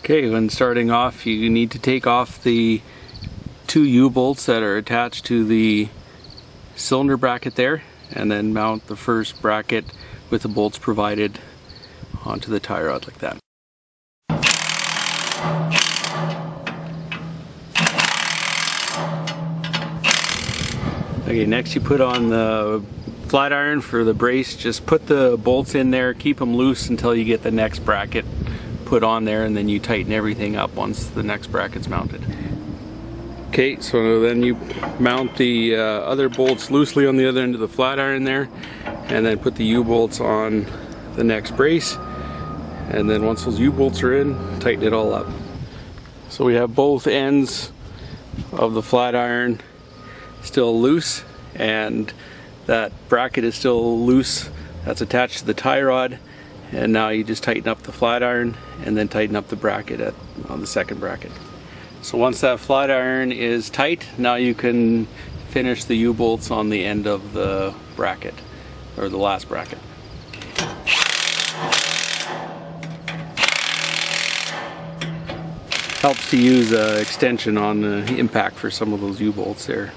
Okay, when starting off, you need to take off the two U-bolts that are attached to the cylinder bracket there, and then mount the first bracket with the bolts provided onto the tie rod like that. Okay, next you put on the flat iron for the brace. Just put the bolts in there, keep them loose until you get the next bracket put on there, and then you tighten everything up once the next bracket's mounted. Okay, so then you mount the other bolts loosely on the other end of the flat iron there, and then put the U-bolts on the next brace, and then once those U-bolts are in, tighten it all up. So we have both ends of the flat iron still loose, and that bracket is still loose that's attached to the tie rod, and now you just tighten up the flat iron and then tighten up the bracket on the second bracket. So once that flat iron is tight, now you can finish the U-bolts on the end of the bracket, or the last bracket. Helps to use extension on the impact for some of those U-bolts there.